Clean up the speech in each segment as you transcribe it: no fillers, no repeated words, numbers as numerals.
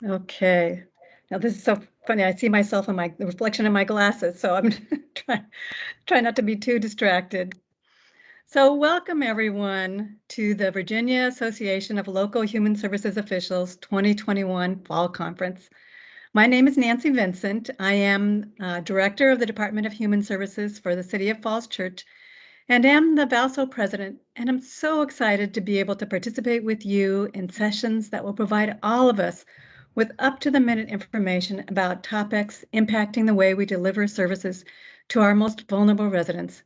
Okay. Now this is so funny. I see myself in the reflection in my glasses, so I'm try not to be too distracted. So welcome everyone to the Virginia Association of Local Human Services Officials 2021 Fall Conference. My name is Nancy Vincent. I am Director of the Department of Human Services for the City of Falls Church and am the VALHSO President, and I'm so excited to be able to participate with you in sessions that will provide all of us with up-to-the-minute information about topics impacting the way we deliver services to our most vulnerable residents.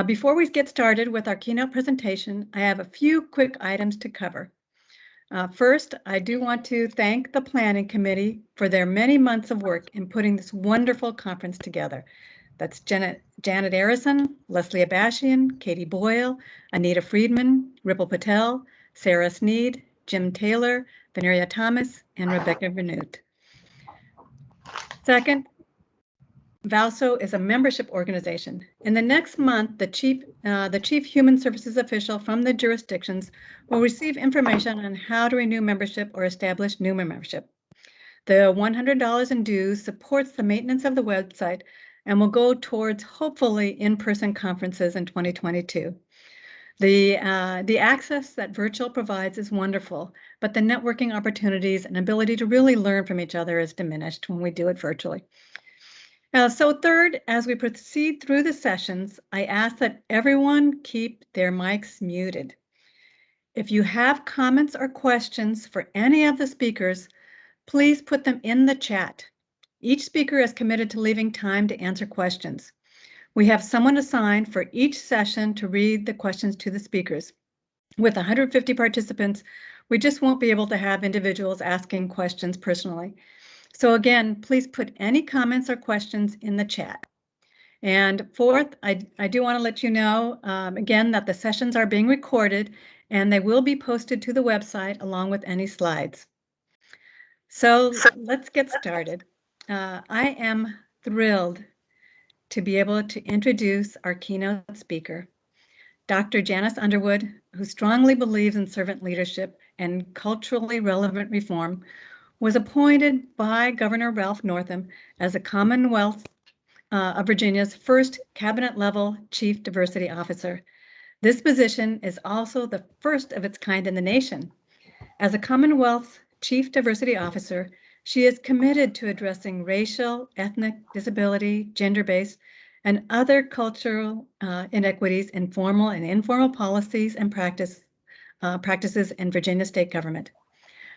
Before we get started with our keynote presentation, I have a few quick items to cover. First, I do want to thank the Planning Committee for their many months of work in putting this wonderful conference together. That's Janet Arison, Leslie Abashian, Katie Boyle, Anita Friedman, Ripple Patel, Sarah Sneed, Jim Taylor, Veneria Thomas, and Rebecca Venute. Second, VALHSO is a membership organization. In the next month, the chief human services official from the jurisdictions will receive information on how to renew membership or establish new membership. The $100 in dues supports the maintenance of the website and will go towards hopefully in-person conferences in 2022. The access that virtual provides is wonderful, but the networking opportunities and ability to really learn from each other is diminished when we do it virtually. So third, as we proceed through the sessions, I ask that everyone keep their mics muted. If you have comments or questions for any of the speakers, please put them in the chat. Each speaker is committed to leaving time to answer questions. We have someone assigned for each session to read the questions to the speakers. With 150 participants, we just won't be able to have individuals asking questions personally. So again, please put any comments or questions in the chat. And fourth, I do want to let you know, again, that the sessions are being recorded and they will be posted to the website along with any slides. So let's get started. I am thrilled to be able to introduce our keynote speaker, Dr. Janice Underwood, who strongly believes in servant leadership and culturally relevant reform, was appointed by Governor Ralph Northam as the Commonwealth of Virginia's first cabinet-level Chief Diversity Officer. This position is also the first of its kind in the nation. As a Commonwealth Chief Diversity Officer, she is committed to addressing racial, ethnic, disability, gender-based, and other cultural inequities in formal and informal policies and practices in Virginia state government.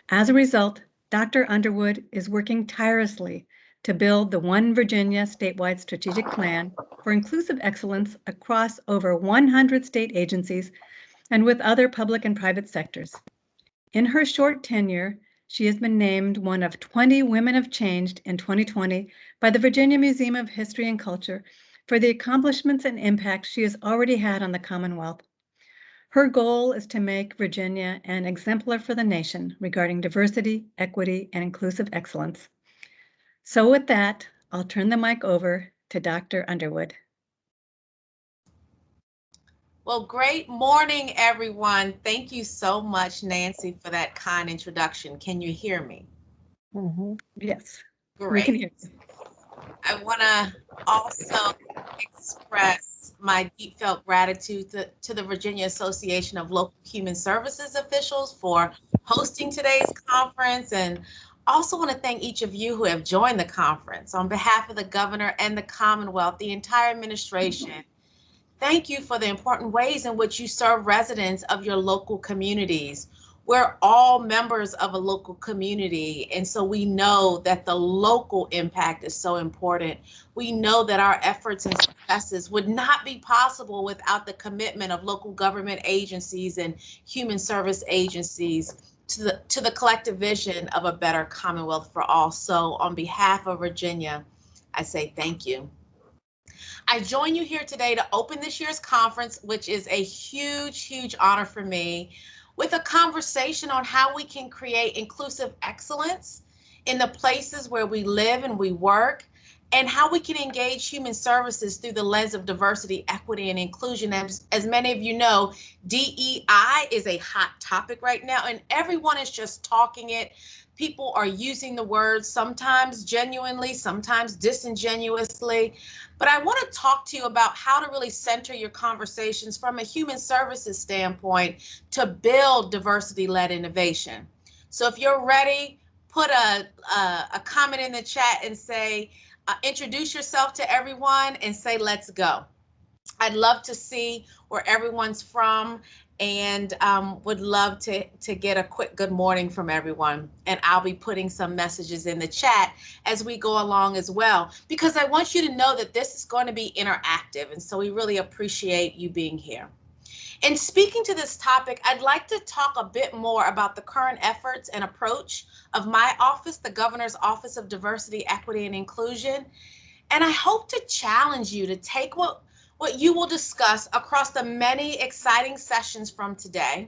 As a result, Dr. Underwood is working tirelessly to build the One Virginia statewide strategic plan for inclusive excellence across over 100 state agencies and with other public and private sectors. In her short tenure, she has been named one of 20 Women of Change in 2020 by the Virginia Museum of History and Culture for the accomplishments and impact she has already had on the Commonwealth. Her goal is to make Virginia an exemplar for the nation regarding diversity, equity, and inclusive excellence. So with that, I'll turn the mic over to Dr. Underwood. Well, great morning, everyone. Thank you so much, Nancy, for that kind introduction. Can you hear me? Yes, great. We can hear you. I want to also express my deep felt gratitude to the Virginia Association of Local Human Services Officials for hosting today's conference, and also want to thank each of you who have joined the conference. On behalf of the governor and the Commonwealth, the entire administration, thank you for the important ways in which you serve residents of your local communities. We're all members of a local community, and so we know that the local impact is so important. We know that our efforts and successes would not be possible without the commitment of local government agencies and human service agencies to the collective vision of a better Commonwealth for all. So on behalf of Virginia, I say thank you. I join you here today to open this year's conference, which is a huge, huge honor for me, with a conversation on how we can create inclusive excellence in the places where we live and we work, and how we can engage human services through the lens of diversity, equity, and inclusion. As many of you know, DEI is a hot topic right now, and everyone is just talking it. people are using the words, sometimes genuinely, sometimes disingenuously. But I want to talk to you about how to really center your conversations from a human services standpoint to build diversity-led innovation. So if you're ready, put a comment in the chat and say, introduce yourself to everyone and say, let's go. I'd love to see where everyone's from, and would love to get a quick good morning from everyone. And I'll be putting some messages in the chat as we go along as well, because I want you to know that this is going to be interactive. And so we really appreciate you being here. In speaking to this topic, I'd like to talk a bit more about the current efforts and approach of my office, the Governor's Office of Diversity, Equity, and Inclusion. And I hope to challenge you to take what you will discuss across the many exciting sessions from today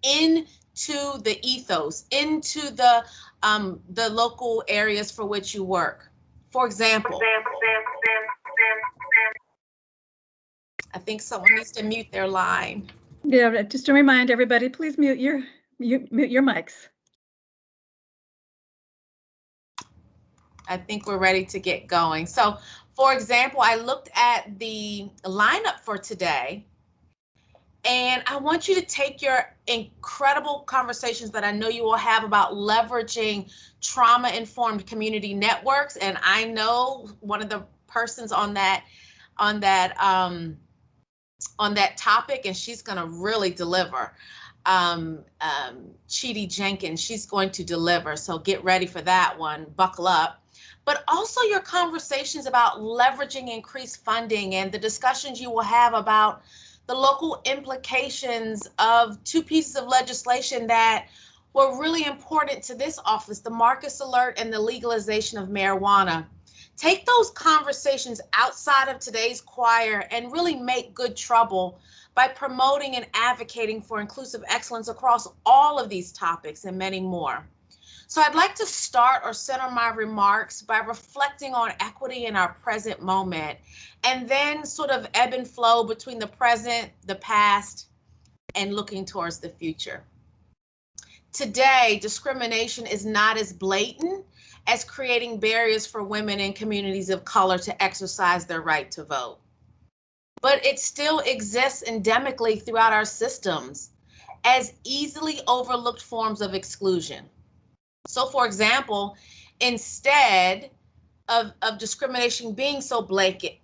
into the ethos, into the local areas for which you work. For example, I think someone needs to mute their line. Yeah, just to remind everybody, please mute your mics. I think we're ready to get going. So, for example, I looked at the lineup for today, and I want you to take your incredible conversations that I know you will have about leveraging trauma-informed community networks. And I know one of the persons on that topic, and she's going to really deliver. Chidi Jenkins, she's going to deliver. So get ready for that one. Buckle up. But also your conversations about leveraging increased funding and the discussions you will have about the local implications of two pieces of legislation that were really important to this office, the Marcus Alert and the legalization of marijuana. Take those conversations outside of today's choir and really make good trouble by promoting and advocating for inclusive excellence across all of these topics and many more. So I'd like to start or center my remarks by reflecting on equity in our present moment, and then sort of ebb and flow between the present, the past, and looking towards the future. Today, discrimination is not as blatant as creating barriers for women and communities of color to exercise their right to vote. But it still exists endemically throughout our systems as easily overlooked forms of exclusion. So, for example, instead of discrimination being so blatant,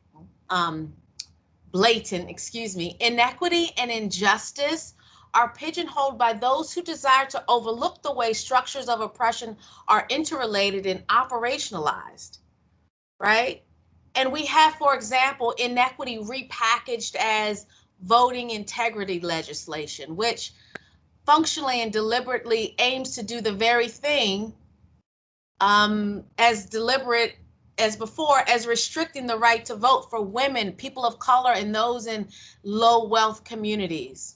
inequity and injustice are pigeonholed by those who desire to overlook the way structures of oppression are interrelated and operationalized, right? And we have, for example, inequity repackaged as voting integrity legislation, which functionally and deliberately aims to do the very thing as deliberate as before, as restricting the right to vote for women, people of color, and those in low wealth communities.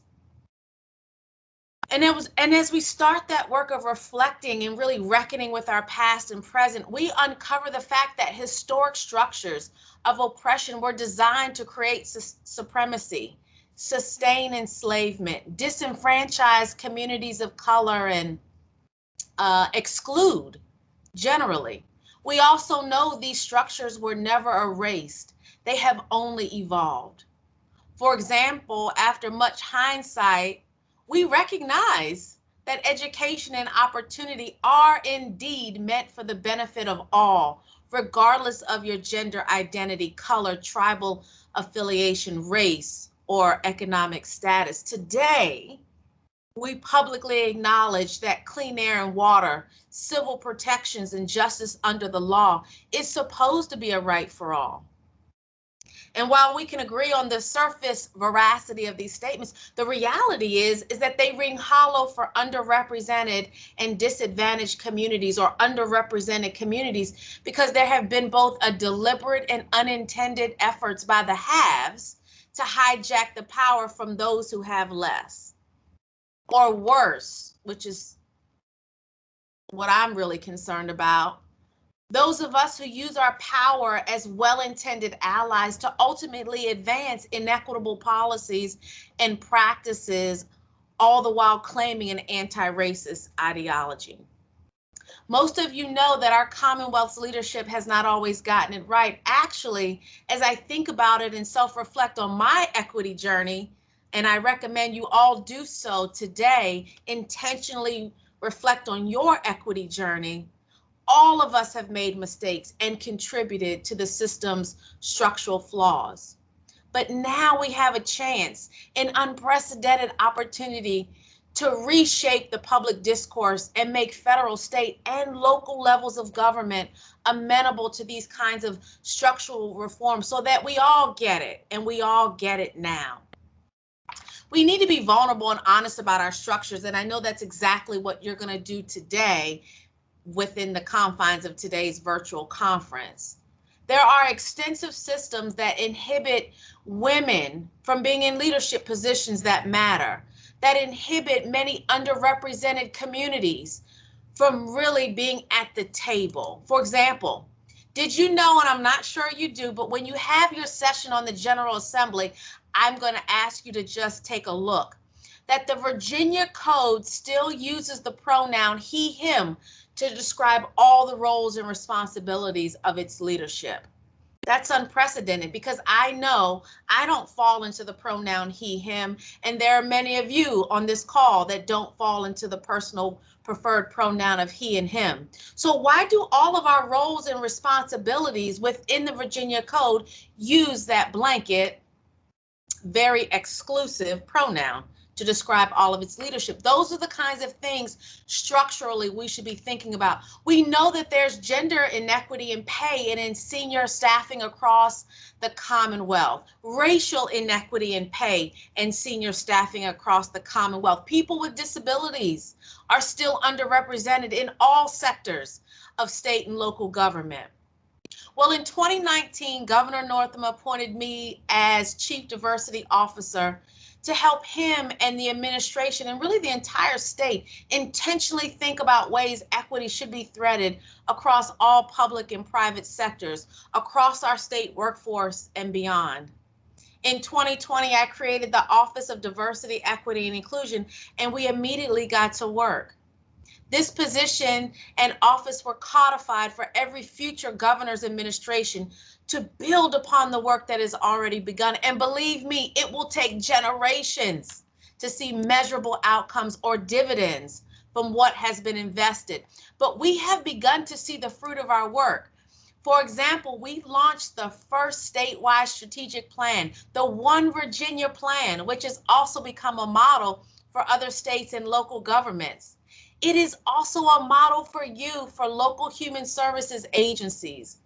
And as we start that work of reflecting and really reckoning with our past and present, we uncover the fact that historic structures of oppression were designed to create supremacy, sustain enslavement, disenfranchise communities of color, and exclude generally. We also know these structures were never erased. They have only evolved. For example, after much hindsight, we recognize that education and opportunity are indeed meant for the benefit of all, regardless of your gender identity, color, tribal affiliation, race, or economic status. Today, we publicly acknowledge that clean air and water, civil protections, and justice under the law is supposed to be a right for all. And while we can agree on the surface veracity of these statements, the reality is that they ring hollow for underrepresented and disadvantaged communities, or underrepresented communities, because there have been both a deliberate and unintended efforts by the haves to hijack the power from those who have less. Or worse, which is what I'm really concerned about, those of us who use our power as well-intended allies to ultimately advance inequitable policies and practices, all the while claiming an anti-racist ideology. Most of you know that our Commonwealth's leadership has not always gotten it right. Actually, as I think about it and self-reflect on my equity journey, and I recommend you all do so today, intentionally reflect on your equity journey, all of us have made mistakes and contributed to the system's structural flaws. But now we have a chance, an unprecedented opportunity to reshape the public discourse and make federal, state, and local levels of government amenable to these kinds of structural reforms so that we all get it, and we all get it now. We need to be vulnerable and honest about our structures, and I know that's exactly what you're going to do today within the confines of today's virtual conference. There are extensive systems that inhibit women from being in leadership positions that matter, that inhibit many underrepresented communities from really being at the table. For example, did you know, and I'm not sure you do, but when you have your session on the General Assembly, I'm going to ask you to just take a look, that the Virginia Code still uses the pronoun he, him to describe all the roles and responsibilities of its leadership. That's unprecedented because I know I don't fall into the pronoun he, him, and there are many of you on this call that don't fall into the personal preferred pronoun of he and him. So why do all of our roles and responsibilities within the Virginia Code use that blanket, very exclusive pronoun to describe all of its leadership? Those are the kinds of things structurally we should be thinking about. We know that there's gender inequity in pay and in senior staffing across the Commonwealth, racial inequity in pay and senior staffing across the Commonwealth. People with disabilities are still underrepresented in all sectors of state and local government. Well, in 2019, Governor Northam appointed me as Chief Diversity Officer to help him and the administration and really the entire state intentionally think about ways equity should be threaded across all public and private sectors, across our state workforce and beyond. In 2020, I created the Office of Diversity, Equity, and Inclusion, and we immediately got to work. This position and office were codified for every future governor's administration to build upon the work that has already begun. And believe me, it will take generations to see measurable outcomes or dividends from what has been invested. But we have begun to see the fruit of our work. For example, we launched the first statewide strategic plan, the One Virginia Plan, which has also become a model for other states and local governments. It is also a model for you, for local human services agencies.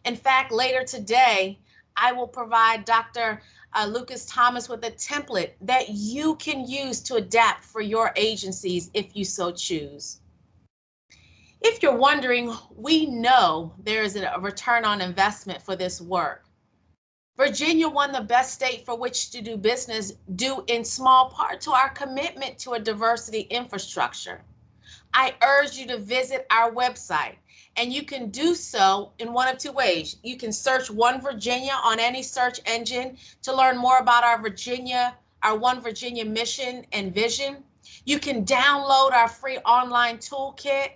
In fact, later today, I will provide Dr. Lucas Thomas with a template that you can use to adapt for your agencies if you so choose. If you're wondering, we know there is a return on investment for this work. Virginia won the best state for which to do business due in small part to our commitment to a diversity infrastructure. I urge you to visit our website, and you can do so in one of two ways. You can search One Virginia on any search engine to learn more about our One Virginia mission and vision. You can download our free online toolkit.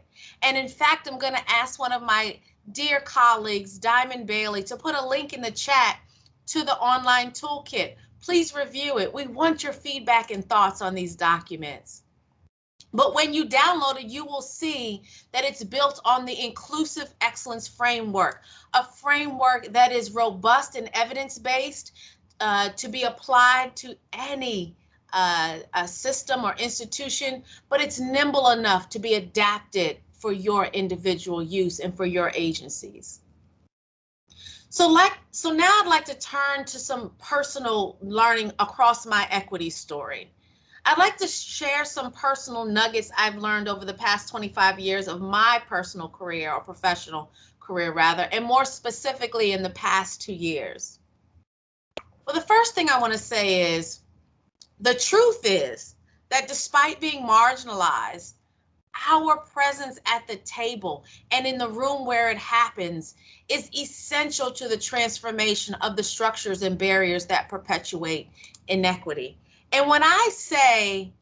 And in fact, I'm going to ask one of my dear colleagues, Diamond Bailey, to put a link in the chat to the online toolkit. Please review it. We want your feedback and thoughts on these documents. But when you download it, you will see that it's built on the Inclusive Excellence Framework, a framework that is robust and evidence-based to be applied to any a system or institution, but it's nimble enough to be adapted for your individual use and for your agencies. So now I'd like to turn to some personal learning across my equity story. I'd like to share some personal nuggets I've learned over the past 25 years of my personal career, or professional career rather, and more specifically in the past 2 years. Well, the first thing I want to say is, the truth is that despite being marginalized, our presence at the table and in the room where it happens is essential to the transformation of the structures and barriers that perpetuate inequity. And when I say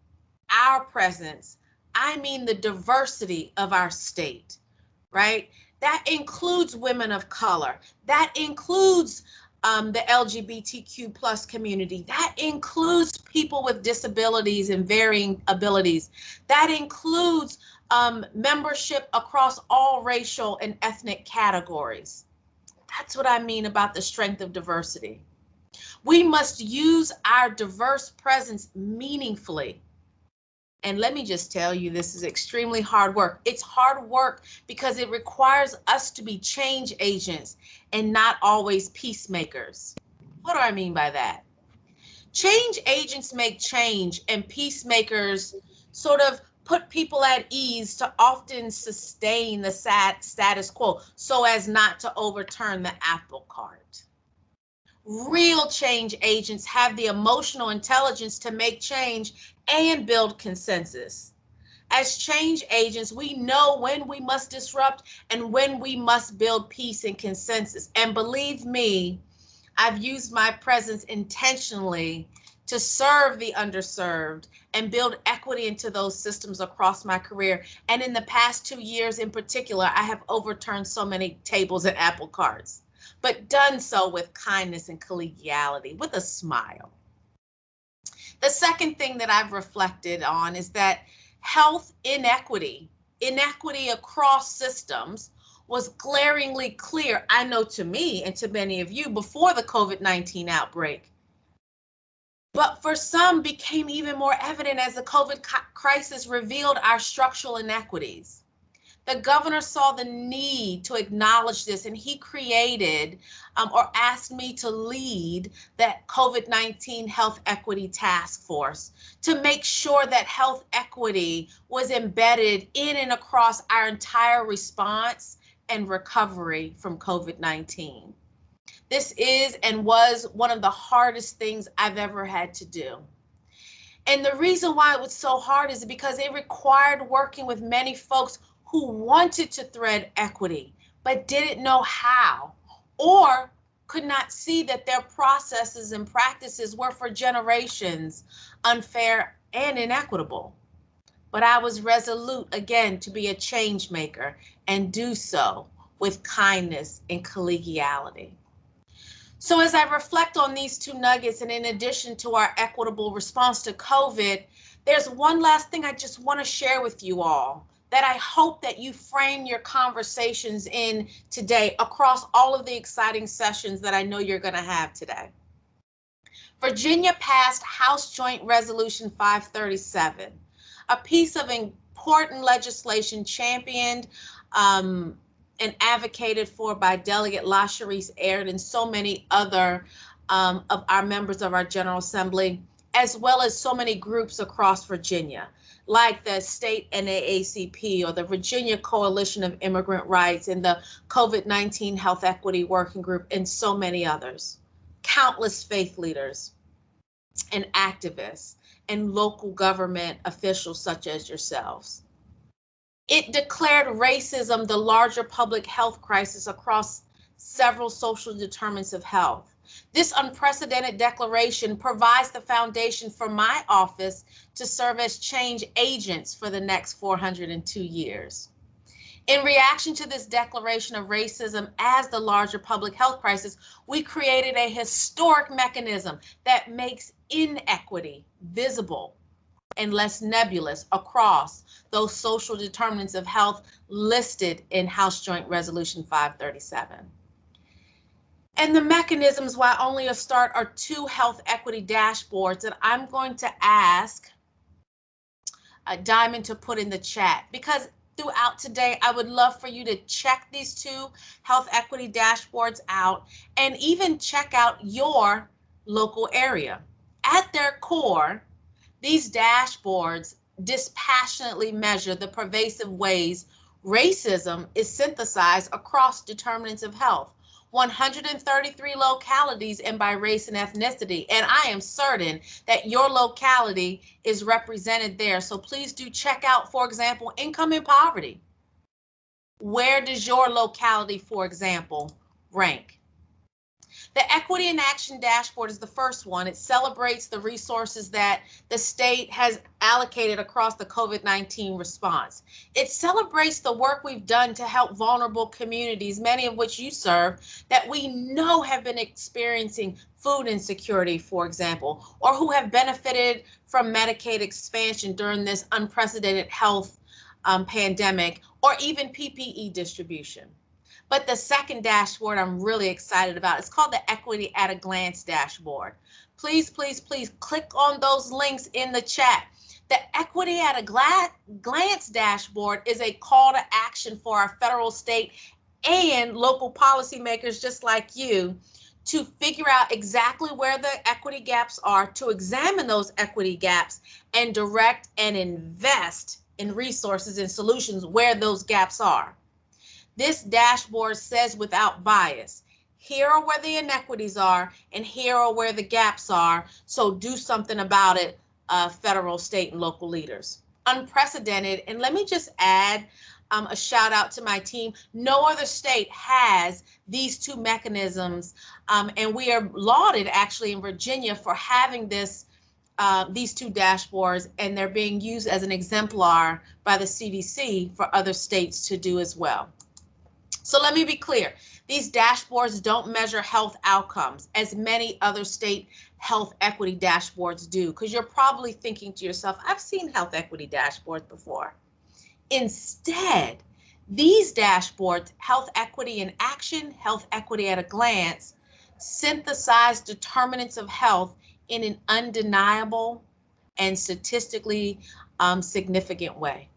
our presence, I mean the diversity of our state, right? That includes women of color. That includes the LGBTQ plus community. That includes people with disabilities and varying abilities. That includes membership across all racial and ethnic categories. That's what I mean about the strength of diversity. We must use our diverse presence meaningfully. And let me just tell you, this is extremely hard work. It's hard work because it requires us to be change agents and not always peacemakers. What do I mean by that? Change agents make change, and peacemakers sort of put people at ease to often sustain the status quo so as not to overturn the apple cart. Real change agents have the emotional intelligence to make change and build consensus. As change agents, we know when we must disrupt and when we must build peace and consensus. And believe me, I've used my presence intentionally to serve the underserved and build equity into those systems across my career. And in the past 2 years in particular, I have overturned so many tables and apple carts, but done so with kindness and collegiality, with a smile. The second thing that I've reflected on is that health inequity across systems was glaringly clear, I know, to me and to many of you before the COVID-19 outbreak. But for some became even more evident as the COVID crisis revealed our structural inequities. The governor saw the need to acknowledge this, and he created or asked me to lead that COVID-19 Health Equity Task Force to make sure that health equity was embedded in and across our entire response and recovery from COVID-19. This is and was one of the hardest things I've ever had to do. And the reason why it was so hard is because it required working with many folks who wanted to thread equity, but didn't know how, or could not see that their processes and practices were for generations unfair and inequitable. But I was resolute again to be a change maker and do so with kindness and collegiality. So as I reflect on these two nuggets, and in addition to our equitable response to COVID, there's one last thing I just want to share with you all that I hope that you frame your conversations in today across all of the exciting sessions that I know you're going to have today. Virginia passed House Joint Resolution 537, a piece of important legislation championed and advocated for by Delegate LaSharice Aird and so many other of our members of our General Assembly, as well as so many groups across Virginia, like the state NAACP or the Virginia Coalition of Immigrant Rights and the COVID-19 Health Equity Working Group and so many others, countless faith leaders and activists and local government officials such as yourselves. It declared racism the larger public health crisis across several social determinants of health. This unprecedented declaration provides the foundation for my office to serve as change agents for the next 402 years. In reaction to this declaration of racism as the larger public health crisis, we created a historic mechanism that makes inequity visible and less nebulous across those social determinants of health listed in House Joint Resolution 537. And the mechanisms, while only a start, are 2 health equity dashboards that I'm going to ask Diamond to put in the chat, because throughout today, I would love for you to check these 2 health equity dashboards out and even check out your local area. At their core, these dashboards dispassionately measure the pervasive ways racism is synthesized across determinants of health, 133 localities and by race and ethnicity. And I am certain that your locality is represented there. So please do check out, for example, income and poverty. Where does your locality, for example, rank? The Equity in Action Dashboard is the first one. It celebrates the resources that the state has allocated across the COVID-19 response. It celebrates the work we've done to help vulnerable communities, many of which you serve, that we know have been experiencing food insecurity, for example, or who have benefited from Medicaid expansion during this unprecedented health pandemic, or even PPE distribution. But the second dashboard I'm really excited about, it's called the Equity at a Glance dashboard. Please, please, please click on those links in the chat. The Equity at a Glance dashboard is a call to action for our federal, state, and local policymakers just like you to figure out exactly where the equity gaps are, to examine those equity gaps, and direct and invest in resources and solutions where those gaps are. This dashboard says without bias, here are where the inequities are and here are where the gaps are, so do something about it, federal, state, and local leaders. Unprecedented, and let me just add a shout out to my team. No other state has these two mechanisms, and we are lauded actually in Virginia for having these two dashboards, and they're being used as an exemplar by the CDC for other states to do as well. So let me be clear, these dashboards don't measure health outcomes as many other state health equity dashboards do, because you're probably thinking to yourself, I've seen health equity dashboards before. Instead, these dashboards, Health Equity in Action, Health Equity at a Glance, synthesize determinants of health in an undeniable and statistically significant way.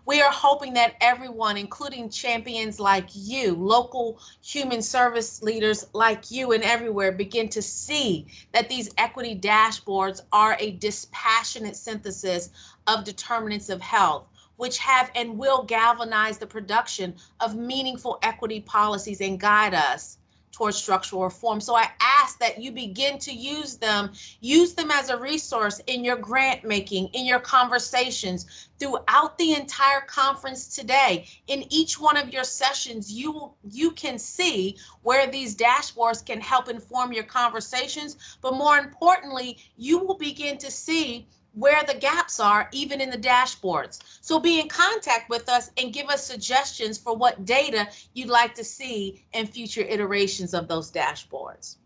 We are hoping that everyone, including champions like you, local human service leaders like you and everywhere, begin to see that these equity dashboards are a dispassionate synthesis of determinants of health, which have and will galvanize the production of meaningful equity policies and guide us towards structural reform. So I ask that you begin to use them as a resource in your grant making, in your conversations, throughout the entire conference today. In each one of your sessions, you can see where these dashboards can help inform your conversations, but more importantly, you will begin to see where the gaps are, even in the dashboards. So be in contact with us and give us suggestions for what data you'd like to see in future iterations of those dashboards.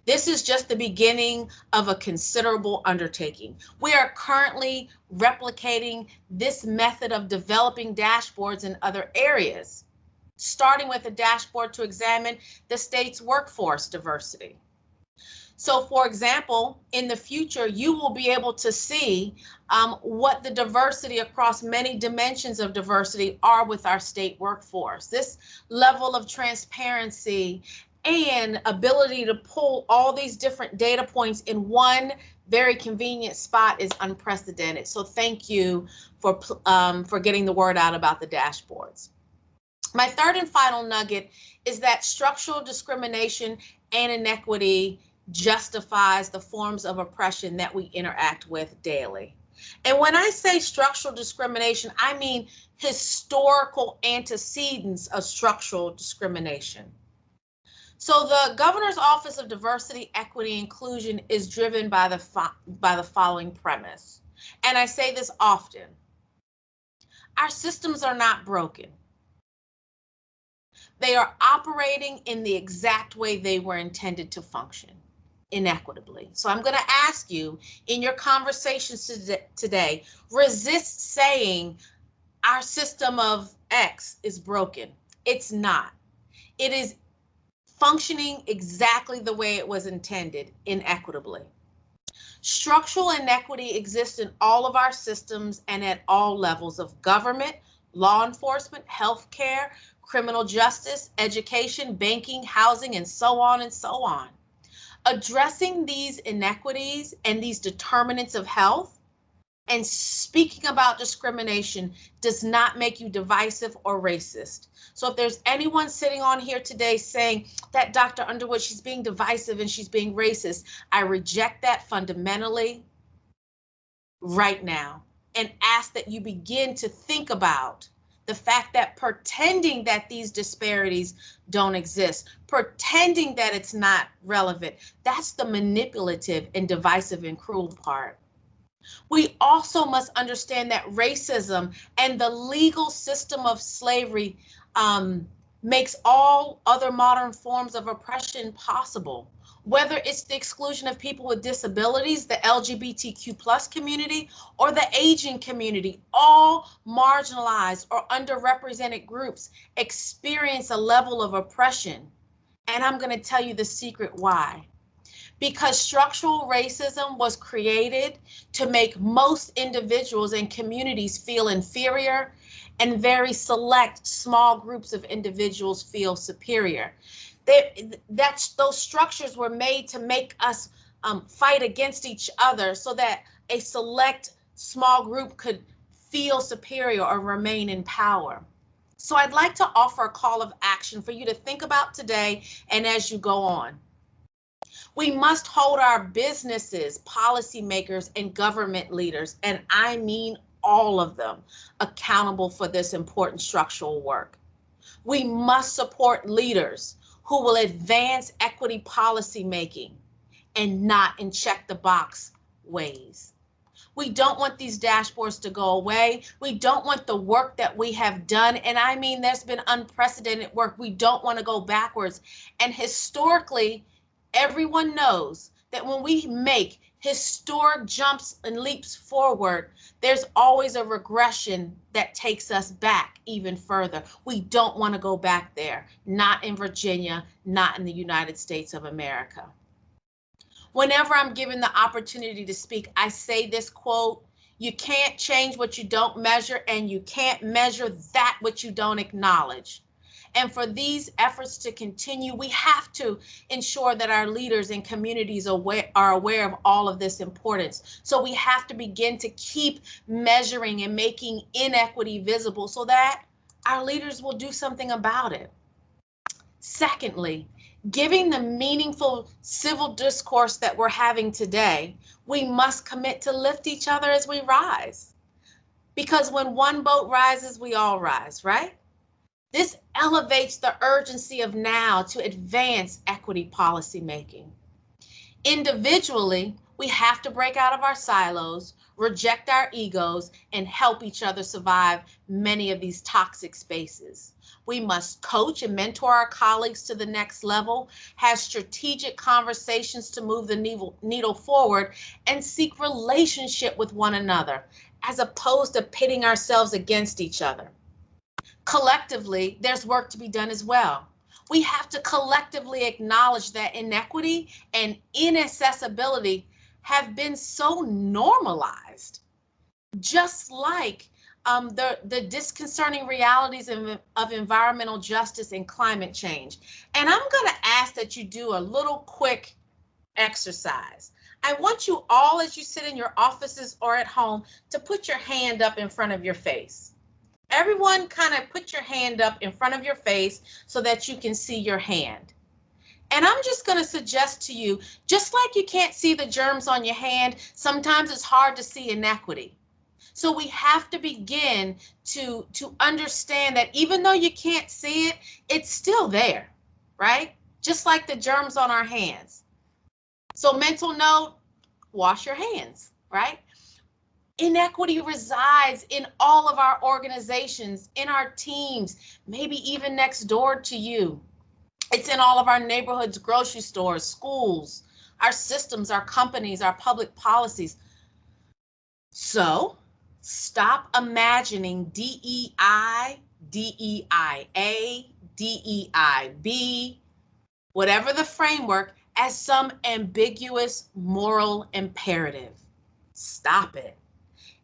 This is just the beginning of a considerable undertaking. We are currently replicating this method of developing dashboards in other areas, starting with a dashboard to examine the state's workforce diversity. So for example, in the future, you will be able to see what the diversity across many dimensions of diversity are with our state workforce. This level of transparency and ability to pull all these different data points in one very convenient spot is unprecedented. So thank you for getting the word out about the dashboards. My third and final nugget is that structural discrimination and inequity justifies the forms of oppression that we interact with daily. And when I say structural discrimination, I mean historical antecedents of structural discrimination. So the Governor's Office of Diversity, Equity, and Inclusion is driven by the following premise. And I say this often. Our systems are not broken. They are operating in the exact way they were intended to function, inequitably. So I'm going to ask you in your conversations today, resist saying our system of X is broken. It's not. It is functioning exactly the way it was intended, inequitably. Structural inequity exists in all of our systems and at all levels of government, law enforcement, healthcare, criminal justice, education, banking, housing, and so on and so on. Addressing these inequities and these determinants of health and speaking about discrimination does not make you divisive or racist. So if there's anyone sitting on here today saying that Dr. Underwood, she's being divisive and she's being racist, I reject that fundamentally right now and ask that you begin to think about The fact that pretending that these disparities don't exist, pretending that it's not relevant, that's the manipulative and divisive and cruel part. We also must understand that racism and the legal system of slavery makes all other modern forms of oppression possible. Whether it's the exclusion of people with disabilities, the LGBTQ plus community, or the aging community, all marginalized or underrepresented groups experience a level of oppression. And I'm going to tell you the secret why. Because structural racism was created to make most individuals and communities feel inferior and very select small groups of individuals feel superior. Those structures were made to make us fight against each other so that a select small group could feel superior or remain in power. So I'd like to offer a call of action for you to think about today and as you go on. We must hold our businesses, policymakers, and government leaders, and I mean all of them, accountable for this important structural work. We must support leaders who will advance equity policymaking and not in check the box ways. We don't want these dashboards to go away. We don't want the work that we have done, and I mean there's been unprecedented work. We don't want to go backwards. And historically, everyone knows that when we make historic jumps and leaps forward, there's always a regression that takes us back even further. We don't want to go back there, not in Virginia, not in the United States of America. Whenever I'm given the opportunity to speak, I say this quote: you can't change what you don't measure, and you can't measure that which you don't acknowledge. And for these efforts to continue, we have to ensure that our leaders and communities are aware of all of this importance. So we have to begin to keep measuring and making inequity visible so that our leaders will do something about it. Secondly, giving the meaningful civil discourse that we're having today, we must commit to lift each other as we rise. Because when one boat rises, we all rise, right? This elevates the urgency of now to advance equity policymaking. Individually, we have to break out of our silos, reject our egos, and help each other survive many of these toxic spaces. We must coach and mentor our colleagues to the next level, have strategic conversations to move the needle forward, and seek relationship with one another, as opposed to pitting ourselves against each other. Collectively, there's work to be done as well. We have to collectively acknowledge that inequity and inaccessibility have been so normalized, just like the disconcerting realities of environmental justice and climate change. And I'm going to ask that you do a little quick exercise. I want you all, as you sit in your offices or at home, to put your hand up in front of your face. Everyone kind of put your hand up in front of your face so that you can see your hand. And I'm just going to suggest to you, just like you can't see the germs on your hand, sometimes it's hard to see inequity. So we have to begin to understand that even though you can't see it, it's still there, right? Just like the germs on our hands. So mental note, wash your hands, right? Inequity resides in all of our organizations, in our teams, maybe even next door to you. It's in all of our neighborhoods, grocery stores, schools, our systems, our companies, our public policies. So stop imagining DEI, DEIA, DEIB, whatever the framework, as some ambiguous moral imperative. Stop it.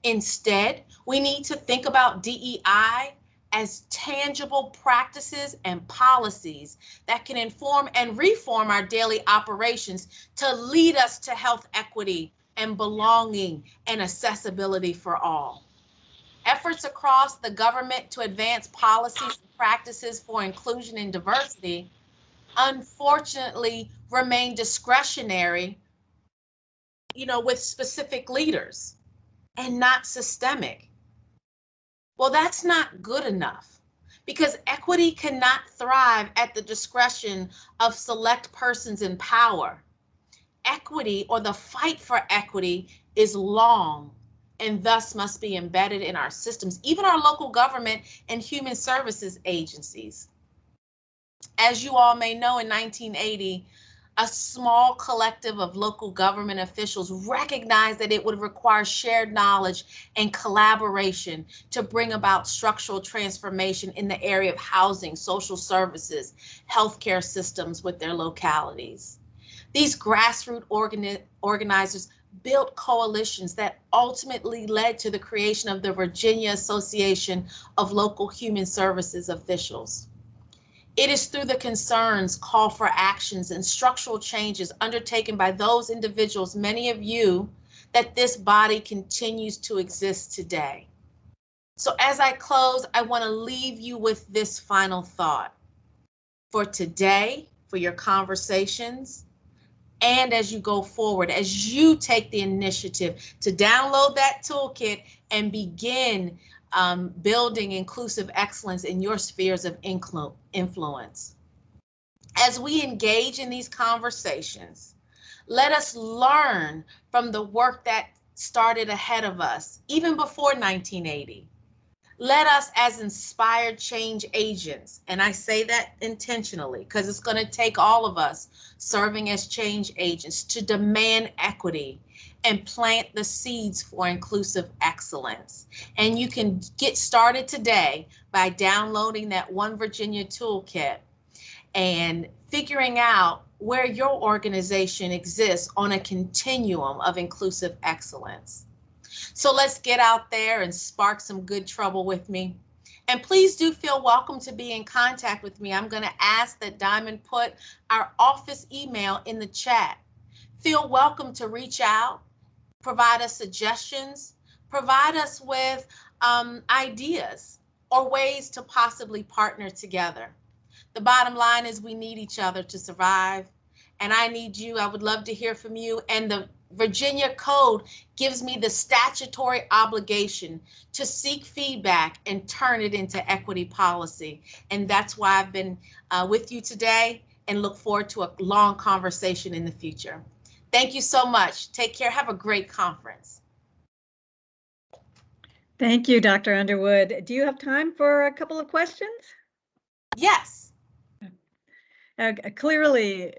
Instead, we need to think about DEI as tangible practices and policies that can inform and reform our daily operations to lead us to health equity and belonging and accessibility for all. Efforts across the government to advance policies and practices for inclusion and diversity, unfortunately, remain discretionary, with specific leaders and not systemic. Well, that's not good enough, because equity cannot thrive at the discretion of select persons in power. Equity, or the fight for equity, is long and thus must be embedded in our systems, even our local government and human services agencies. As you all may know, in 1980, a small collective of local government officials recognized that it would require shared knowledge and collaboration to bring about structural transformation in the area of housing, social services, healthcare systems with their localities. These grassroots organizers built coalitions that ultimately led to the creation of the Virginia Association of Local Human Services Officials. It is through the concerns, call for actions, and structural changes undertaken by those individuals, many of you, that this body continues to exist today. So as I close, I want to leave you with this final thought. For today, for your conversations, and as you go forward, as you take the initiative to download that toolkit and begin building inclusive excellence in your spheres of influence. As we engage in these conversations, let us learn from the work that started ahead of us, even before 1980. Let us, as inspired change agents, and I say that intentionally because it's going to take all of us serving as change agents to demand equity and plant the seeds for inclusive excellence. And you can get started today by downloading that One Virginia toolkit and figuring out where your organization exists on a continuum of inclusive excellence. So let's get out there and spark some good trouble with me. And please do feel welcome to be in contact with me. I'm going to ask that Diamond put our office email in the chat. Feel welcome to reach out, provide us suggestions, provide us with ideas or ways to possibly partner together. The bottom line is we need each other to survive, and I need you. I would love to hear from you. And the Virginia Code gives me the statutory obligation to seek feedback and turn it into equity policy. And that's why I've been with you today and look forward to a long conversation in the future. Thank you so much. Take care. Have a great conference. Thank you, Dr. Underwood. Do you have time for a couple of questions? Yes. Clearly,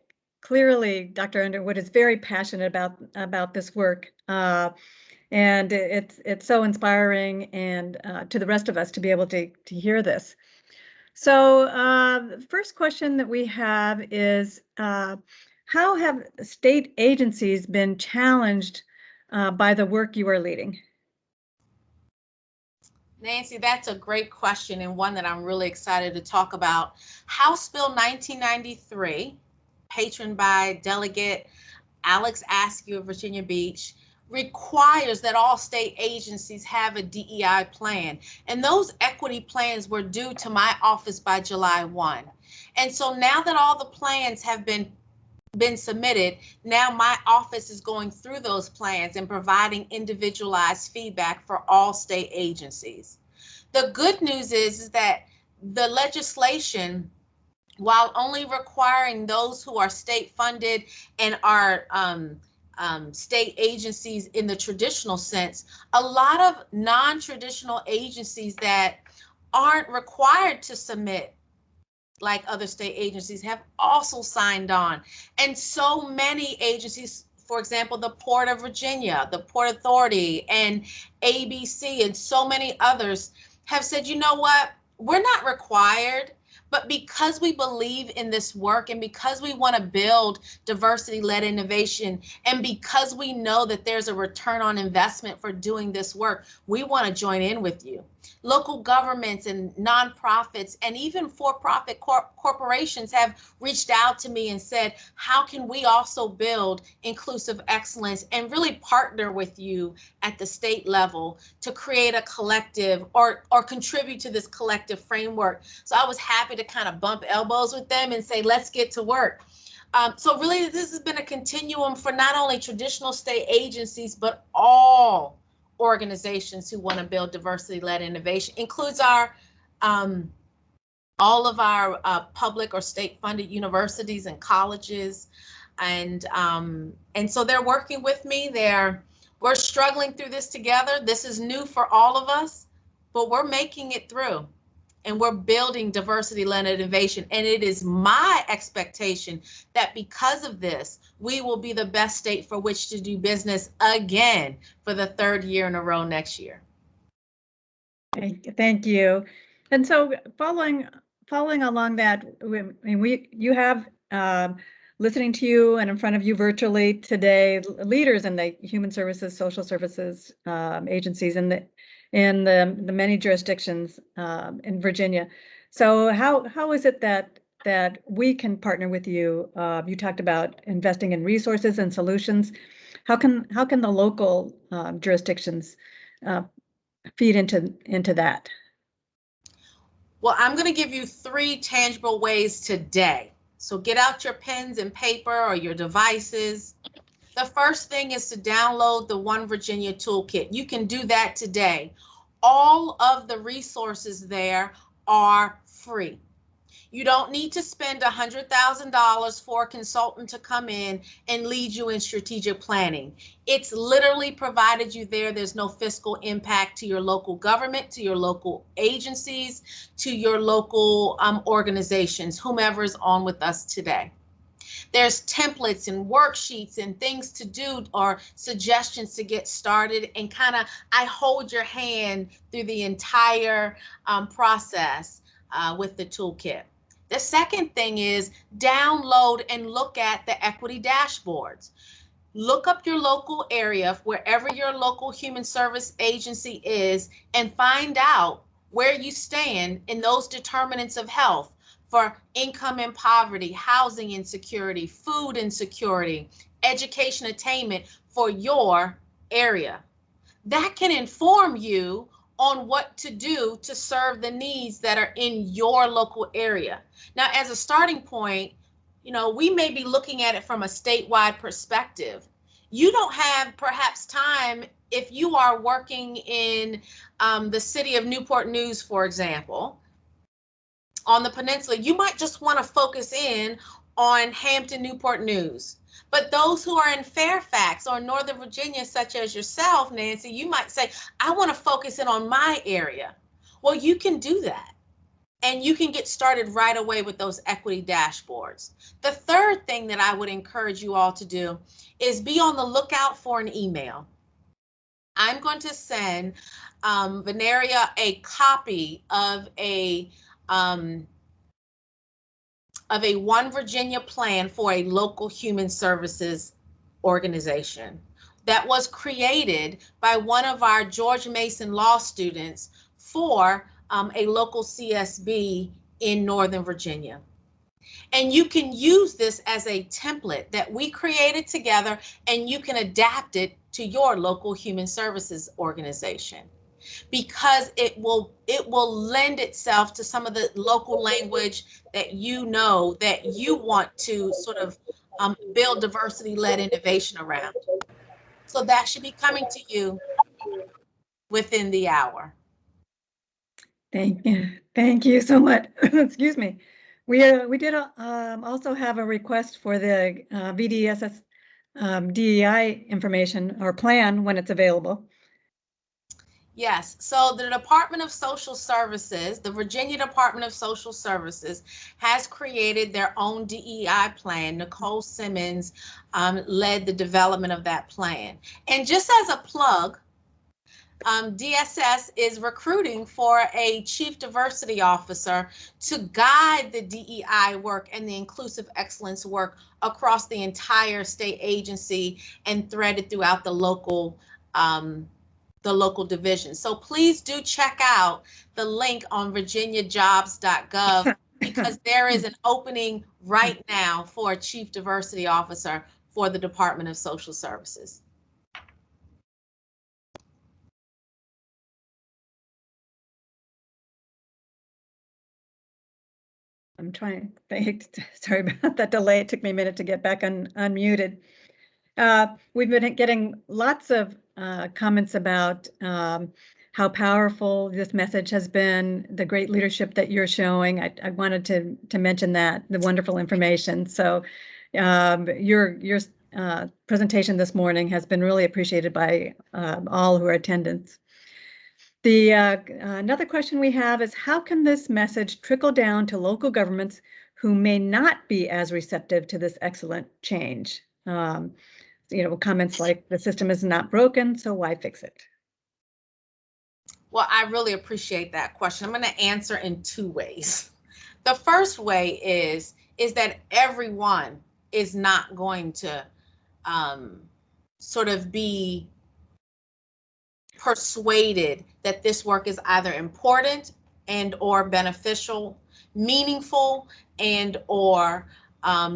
Dr. Underwood is very passionate about this work, and it's so inspiring, and to the rest of us to be able to hear this. So the first question that we have is, how have state agencies been challenged by the work you are leading? Nancy, that's a great question, and one that I'm really excited to talk about. House Bill 1993, patroned by Delegate Alex Askew of Virginia Beach, requires that all state agencies have a DEI plan. And those equity plans were due to my office by July 1. And so now that all the plans have been submitted, now my office is going through those plans and providing individualized feedback for all state agencies. The good news is that the legislation, while only requiring those who are state funded and are state agencies in the traditional sense, a lot of non-traditional agencies that aren't required to submit like other state agencies have also signed on. And so many agencies, for example, the Port of Virginia, the Port Authority, and ABC, and so many others have said, you know what, we're not required, but because we believe in this work and because we want to build diversity-led innovation and because we know that there's a return on investment for doing this work, we want to join in with you. Local governments and nonprofits and even for-profit corporations have reached out to me and said, how can we also build inclusive excellence and really partner with you at the state level to create a collective or contribute to this collective framework? So I was happy to kind of bump elbows with them and say, let's get to work. So really, this has been a continuum for not only traditional state agencies, but all organizations who want to build diversity-led innovation. Includes our all of our public or state-funded universities and colleges, and so they're working with me. We're struggling through this together. This is new for all of us, but we're making it through, and we're building diversity-led innovation. And it is my expectation that because of this, we will be the best state for which to do business again for the 3rd year in a row next year. Thank you. And so following along that, you have listening to you and in front of you virtually today, leaders in the human services, social services agencies in the many jurisdictions in Virginia. So how is it that we can partner with you? You talked about investing in resources and solutions. How can the local jurisdictions feed into that? Well, I'm going to give you 3 tangible ways today. So get out your pens and paper or your devices. The first thing is to download the One Virginia Toolkit. You can do that today. All of the resources there are free. You don't need to spend $100,000 for a consultant to come in and lead you in strategic planning. It's literally provided you there. There's no fiscal impact to your local government, to your local agencies, to your local organizations, whomever is on with us today. There's templates and worksheets and things to do or suggestions to get started, and I hold your hand through the entire process with the toolkit. The second thing is download and look at the equity dashboards. Look up your local area, wherever your local human service agency is, and find out where you stand in those determinants of health for income and poverty, housing insecurity, food insecurity, education attainment for your area. That can inform you on what to do to serve the needs that are in your local area. Now, as a starting point, we may be looking at it from a statewide perspective. You don't have perhaps time, if you are working in the city of Newport News, for example, on the peninsula, you might just want to focus in on Hampton, Newport News. But those who are in Fairfax or Northern Virginia, such as yourself, Nancy, you might say, I want to focus in on my area. Well, you can do that. And you can get started right away with those equity dashboards. The third thing that I would encourage you all to do is be on the lookout for an email. I'm going to send Veneria a copy of a One Virginia plan for a local human services organization that was created by one of our George Mason law students for a local CSB in Northern Virginia. And you can use this as a template that we created together, and you can adapt it to your local human services organization, because it will lend itself to some of the local language that that you want to sort of build diversity-led innovation around. So that should be coming to you within the hour. Thank you so much. Excuse me. We did also have a request for the VDSS DEI information or plan when it's available. Yes, so the Department of Social Services, the Virginia Department of Social Services, has created their own DEI plan. Nicole Simmons led the development of that plan. And just as a plug, DSS is recruiting for a chief diversity officer to guide the DEI work and the inclusive excellence work across the entire state agency and threaded throughout the local division. So please do check out the link on virginiajobs.gov, because there is an opening right now for a chief diversity officer for the Department of Social Services. I'm trying, sorry about that delay. It took me a minute to get back unmuted. We've been getting lots of comments about how powerful this message has been, the great leadership that you're showing. I wanted to mention that, the wonderful information. So your presentation this morning has been really appreciated by all who are attendants. The another question we have is, how can this message trickle down to local governments who may not be as receptive to this excellent change? Comments like, the system is not broken, so why fix it? Well, I really appreciate that question. I'm going to answer in two ways. The first way is that everyone is not going to sort of be persuaded that this work is either important and or beneficial, meaningful, and or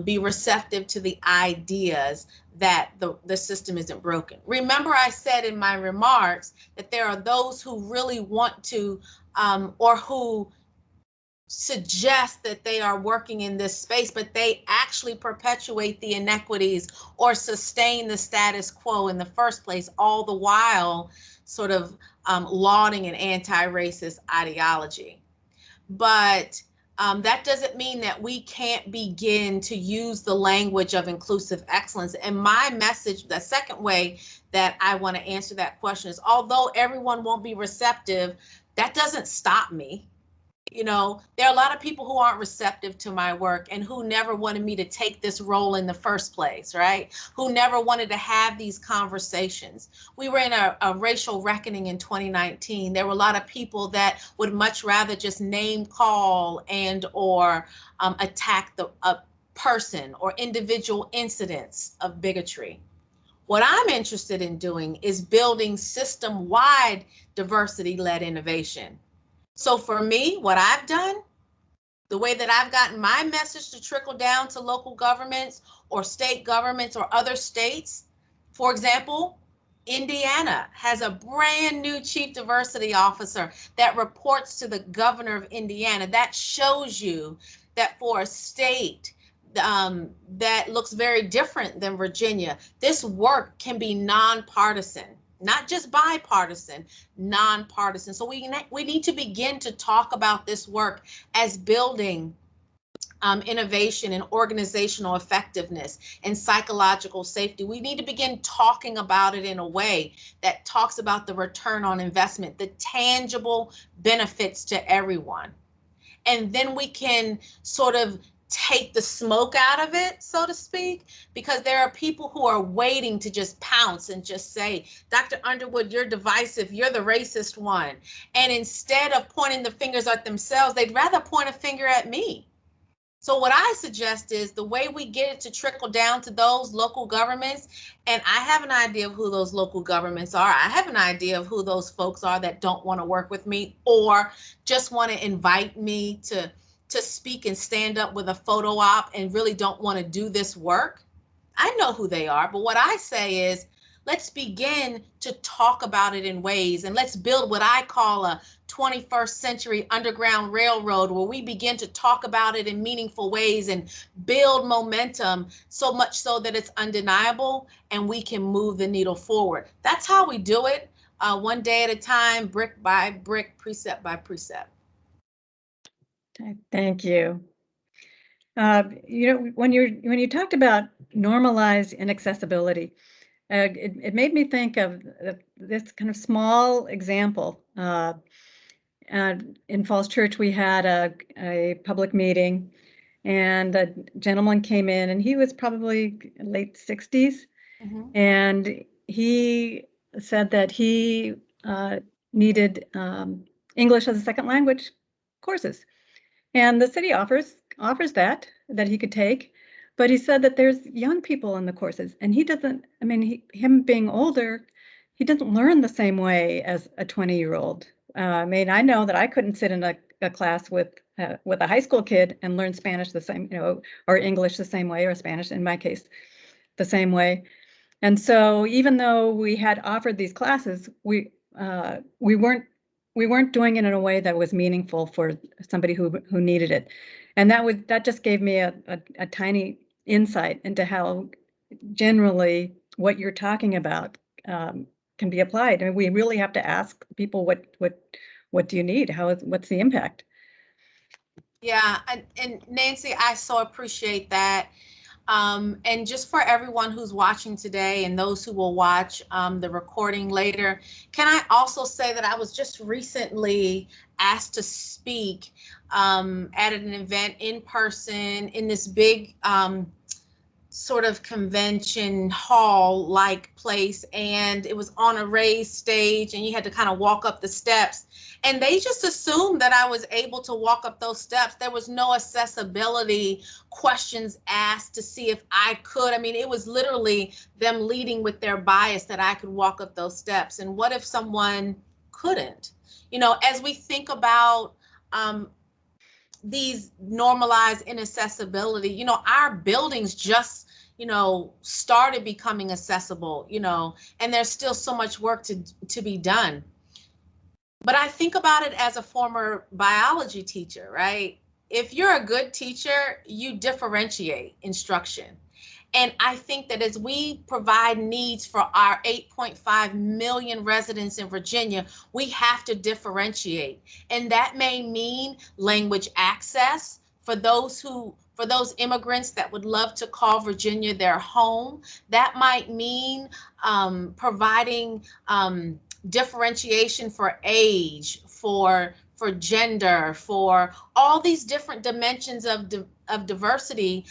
be receptive to the ideas that the system isn't broken. Remember, I said in my remarks that there are those who really want to or who suggest that they are working in this space, but they actually perpetuate the inequities or sustain the status quo in the first place, all the while sort of lauding an anti-racist ideology. But that doesn't mean that we can't begin to use the language of inclusive excellence. And my message, the second way that I want to answer that question is, although everyone won't be receptive, that doesn't stop me. You know, there are a lot of people who aren't receptive to my work and who never wanted me to take this role in the first place, right? Who never wanted to have these conversations. We were in a racial reckoning in 2019. There were a lot of people that would much rather just name call and or attack a person or individual incidents of bigotry. What I'm interested in doing is building system-wide diversity-led innovation. So for me, what I've done, the way that I've gotten my message to trickle down to local governments or state governments or other states, for example, Indiana has a brand new chief diversity officer that reports to the governor of Indiana. That shows you that for a state that looks very different than Virginia, this work can be nonpartisan. Not just bipartisan, nonpartisan. So we need to begin to talk about this work as building innovation and organizational effectiveness and psychological safety. We need to begin talking about it in a way that talks about the return on investment, the tangible benefits to everyone. And then we can sort of take the smoke out of it, so to speak, because there are people who are waiting to just pounce and just say, Dr. Underwood, you're divisive, you're the racist one. And instead of pointing the fingers at themselves, they'd rather point a finger at me. So what I suggest is the way we get it to trickle down to those local governments, and I have an idea of who those local governments are. I have an idea of who those folks are that don't want to work with me or just want to invite me to speak and stand up with a photo op and really don't want to do this work. I know who they are, but what I say is, let's begin to talk about it in ways, and let's build what I call a 21st century underground railroad where we begin to talk about it in meaningful ways and build momentum, so much so that it's undeniable and we can move the needle forward. That's how we do it, one day at a time, brick by brick, precept by precept. Thank you. When you talked about normalized inaccessibility, it made me think of this kind of small example. In Falls Church, we had a public meeting, and a gentleman came in, and he was probably late 60s, and he said that he needed English as a second language courses. And the city offers that he could take, but he said that there's young people in the courses, and he doesn't, I mean, him being older, he doesn't learn the same way as a 20-year-old. I mean, I know that I couldn't sit in a class with a high school kid and learn Spanish the same, or English the same way, or Spanish in my case, the same way. And so even though we had offered these classes, we weren't doing it in a way that was meaningful for somebody who needed it. And that just gave me a tiny insight into how generally what you're talking about can be applied. I mean, we really have to ask people what do you need? What's the impact? Yeah, and Nancy, I so appreciate that. And just for everyone who's watching today and those who will watch the recording later, can I also say that I was just recently asked to speak at an event in person in this big sort of convention hall like place, and it was on a raised stage and you had to kind of walk up the steps, and they just assumed that I was able to walk up those steps. There was no accessibility questions asked to see if I could. I mean, it was literally them leading with their bias that I could walk up those steps. And what if someone couldn't? You know, as we think about these normalized inaccessibility, you know, our buildings just, you know, started becoming accessible, you know, and there's still so much work to be done. But I think about it as a former biology teacher, right? If you're a good teacher, you differentiate instruction. And I think that as we provide needs for our 8.5 million residents in Virginia, we have to differentiate. And that may mean language access for those immigrants that would love to call Virginia their home. That might mean providing differentiation for age, for gender, for all these different dimensions of diversity,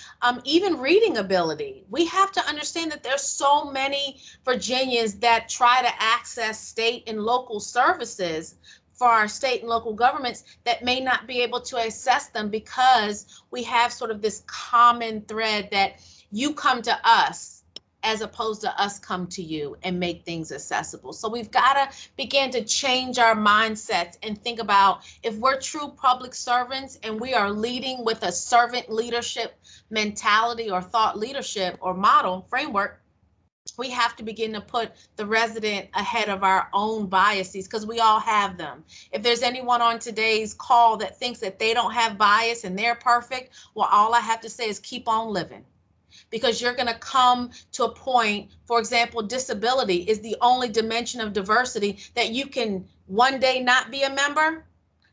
even reading ability. We have to understand that there's so many Virginians that try to access state and local services for our state and local governments that may not be able to access them because we have sort of this common thread that you come to us as opposed to us come to you and make things accessible. So we've got to begin to change our mindsets and think about, if we're true public servants and we are leading with a servant leadership mentality or thought leadership or model framework, we have to begin to put the resident ahead of our own biases, because we all have them. If there's anyone on today's call that thinks that they don't have bias and they're perfect, well, all I have to say is keep on living. Because you're going to come to a point, for example, disability is the only dimension of diversity that you can one day not be a member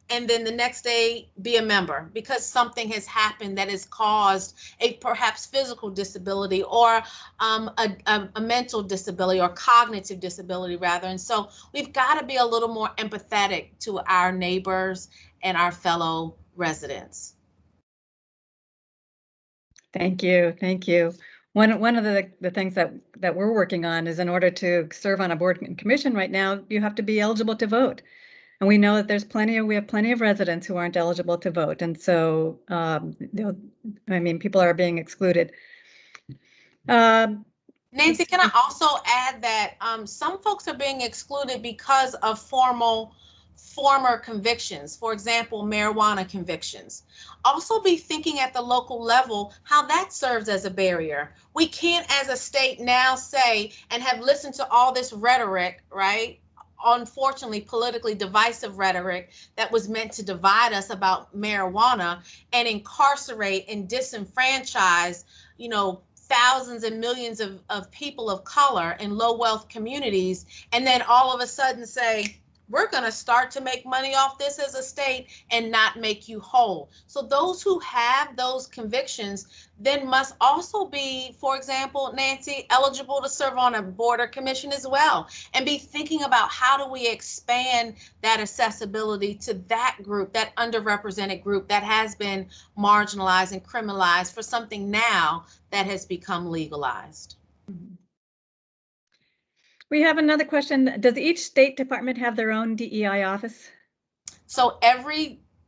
and then the next day be a member, because something has happened that has caused a perhaps physical disability or a mental disability or cognitive disability rather. And so we've got to be a little more empathetic to our neighbors and our fellow residents. Thank you. Thank you. One of the things that we're working on is, in order to serve on a board and commission right now, you have to be eligible to vote. And we know that we have plenty of residents who aren't eligible to vote. And so, I mean, people are being excluded. Nancy, can I also add that some folks are being excluded because of former convictions, for example, marijuana convictions. Also be thinking at the local level how that serves as a barrier. We can't, as a state, now say and have listened to all this rhetoric, right? Unfortunately, politically divisive rhetoric that was meant to divide us about marijuana, and incarcerate and disenfranchise, you know, thousands and millions of people of color in low wealth communities, and then all of a sudden say, we're going to start to make money off this as a state and not make you whole. So those who have those convictions then must also be, for example, Nancy, eligible to serve on a board or commission as well, and be thinking about how do we expand that accessibility to that group, that underrepresented group that has been marginalized and criminalized for something now that has become legalized. We have another question. Does each state department have their own DEI office? So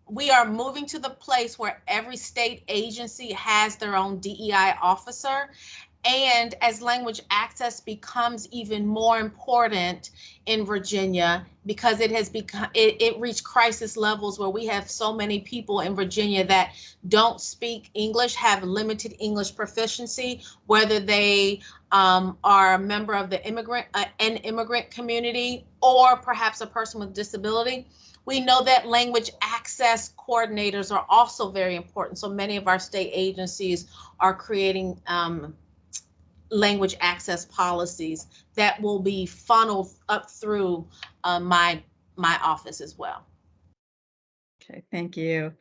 we are moving to the place where every state agency has their own DEI officer. And as language access becomes even more important in Virginia, because it has become, it reached crisis levels where we have so many people in Virginia that don't speak English, have limited English proficiency, whether they are a member of the an immigrant community, or perhaps a person with disability. We know that language access coordinators are also very important. So many of our state agencies are creating language access policies that will be funneled up through my office as well. Okay, thank you.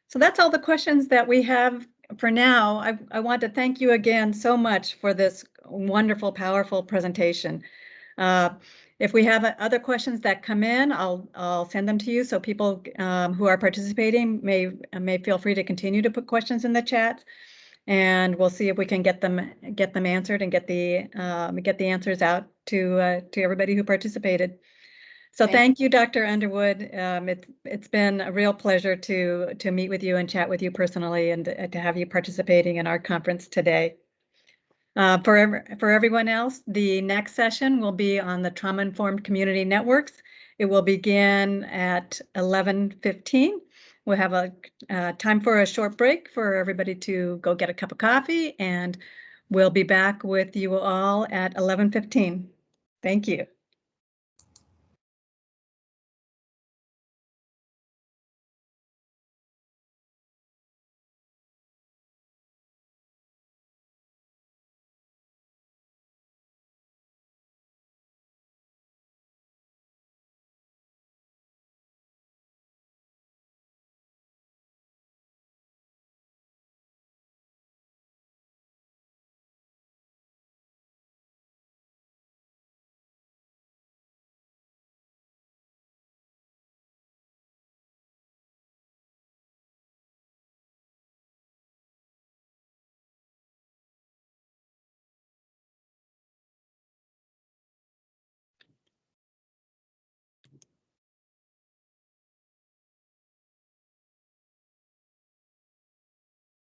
So that's all the questions that we have for now. I want to thank you again so much for this wonderful, powerful presentation. If we have other questions that come in, I'll send them to you, so people who are participating may feel free to continue to put questions in the chat, and we'll see if we can get them answered and get the answers out to everybody who participated. So thank you, Dr. Underwood. It's been a real pleasure to meet with you and chat with you personally, and to have you participating in our conference today. For everyone else, the next session will be on the trauma-informed community networks. It will begin at 11:15. We'll have a time for a short break for everybody to go get a cup of coffee, and we'll be back with you all at 11:15. Thank you.